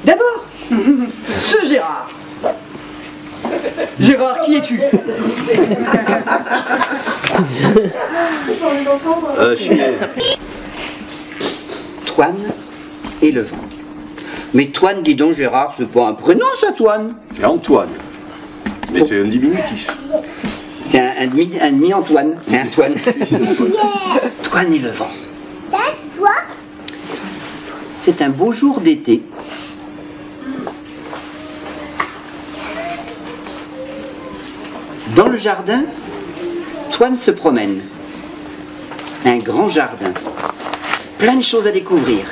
D'abord, ce Gérard. Gérard, qui es-tu? Toine et le vent. Mais Toine, dis donc Gérard, c'est pas un prénom ça, Toine? C'est Antoine. Mais c'est un diminutif. C'est un demi-Antoine. C'est un Toine. Toine et le vent. Toi? C'est un beau jour d'été. Dans le jardin, Toine se promène. Un grand jardin. Plein de choses à découvrir.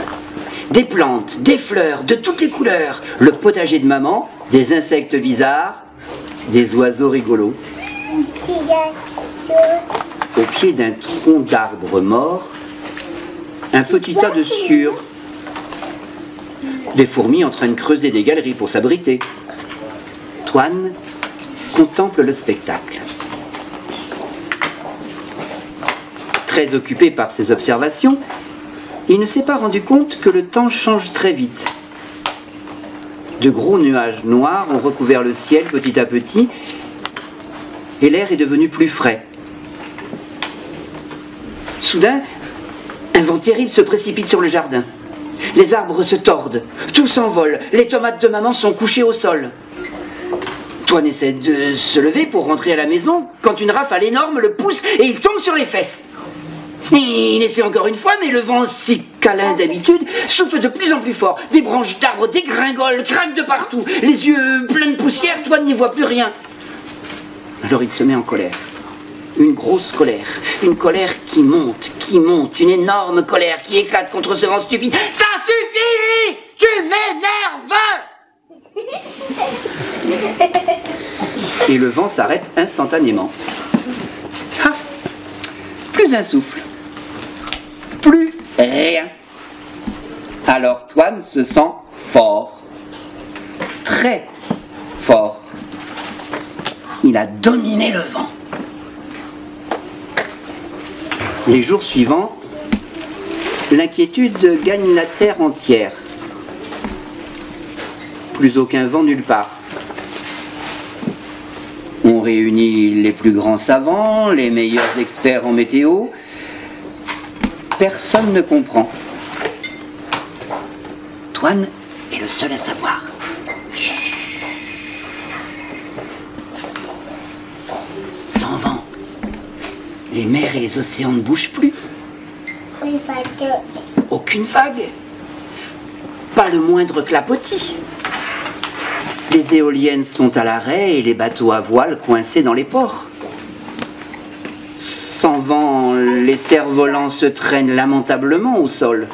Des plantes, des fleurs, de toutes les couleurs. Le potager de maman, des insectes bizarres, des oiseaux rigolos. Au pied d'un tronc d'arbre mort, un petit tas de sciures. Des fourmis en train de creuser des galeries pour s'abriter. Toine contemple le spectacle. Très occupé par ses observations, il ne s'est pas rendu compte que le temps change très vite. De gros nuages noirs ont recouvert le ciel petit à petit et l'air est devenu plus frais. Soudain, un vent terrible se précipite sur le jardin. Les arbres se tordent, tout s'envole, les tomates de maman sont couchées au sol. Toine essaie de se lever pour rentrer à la maison quand une rafale énorme le pousse et il tombe sur les fesses. Il essaie encore une fois, mais le vent, si câlin d'habitude, souffle de plus en plus fort. Des branches d'arbres dégringolent, craquent de partout. Les yeux pleins de poussière, Toine n'y voit plus rien. Alors il se met en colère. Une grosse colère. Une colère qui monte. Une énorme colère qui éclate contre ce vent stupide. Ça suffit! Tu m'énerves! Et le vent s'arrête instantanément. Ah! Plus un souffle. Plus rien. Alors Toine se sent fort. Très fort. Il a dominé le vent. Les jours suivants, l'inquiétude gagne la terre entière. Plus aucun vent nulle part. On réunit les plus grands savants, les meilleurs experts en météo. Personne ne comprend. Toine est le seul à savoir. Sans vent, les mers et les océans ne bougent plus. Aucune vague. Pas le moindre clapotis. Les éoliennes sont à l'arrêt et les bateaux à voile coincés dans les ports. Sans vent, les cerfs-volants se traînent lamentablement au sol.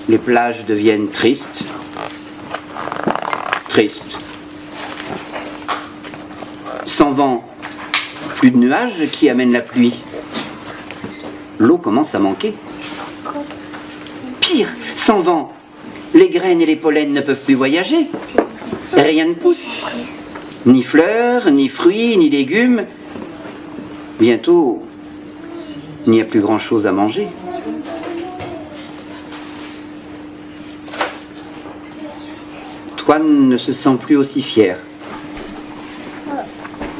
Les plages deviennent tristes. Tristes. Sans vent, plus de nuages qui amènent la pluie. L'eau commence à manquer. Pire, sans vent, les graines et les pollens ne peuvent plus voyager. Rien ne pousse. Ni fleurs, ni fruits, ni légumes. Bientôt, il n'y a plus grand-chose à manger. Toine ne se sent plus aussi fier.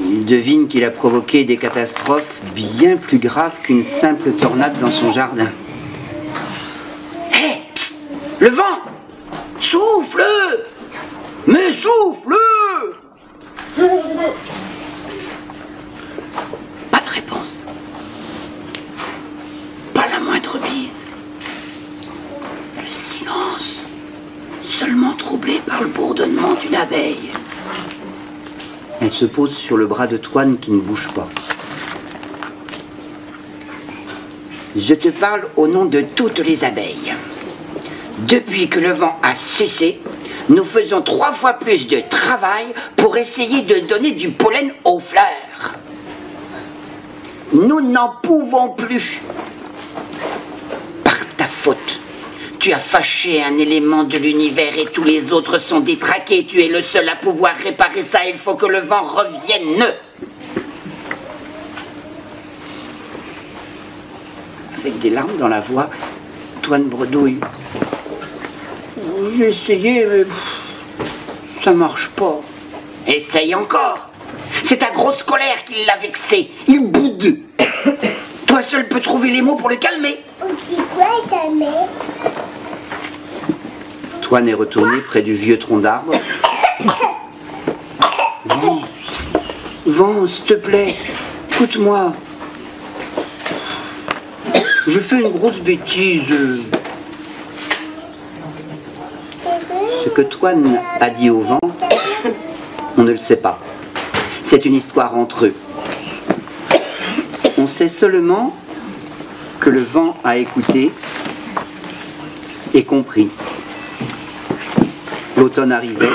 Il devine qu'il a provoqué des catastrophes bien plus graves qu'une simple tornade dans son jardin. Hé, psst, le vent! Souffle! Mais souffle! Pas de réponse. Pas la moindre bise. Le silence, seulement troublé par le bourdonnement d'une abeille. Elle se pose sur le bras de Toine qui ne bouge pas. Je te parle au nom de toutes les abeilles. Depuis que le vent a cessé, nous faisons 3 fois plus de travail pour essayer de donner du pollen aux fleurs. Nous n'en pouvons plus. Par ta faute, tu as fâché un élément de l'univers et tous les autres sont détraqués. Tu es le seul à pouvoir réparer ça. Il faut que le vent revienne. Avec des larmes dans la voix, Toine bredouille. J'ai essayé, mais ça marche pas. Essaye encore. C'est ta grosse colère qui l'a vexé. Il boude. Toi seul peux trouver les mots pour le calmer. C'est quoi calmer? Toine est retourné près du vieux tronc d'arbre. Vent, s'il te plaît, écoute-moi. Je fais une grosse bêtise. Ce que Toine a dit au vent, on ne le sait pas. C'est une histoire entre eux. On sait seulement que le vent a écouté et compris. L'automne arrivait,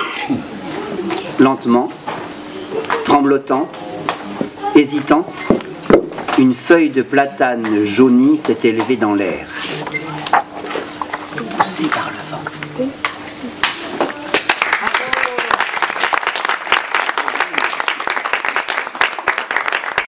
lentement, tremblotante, hésitante. Une feuille de platane jaunie s'est élevée dans l'air, poussée par le vent.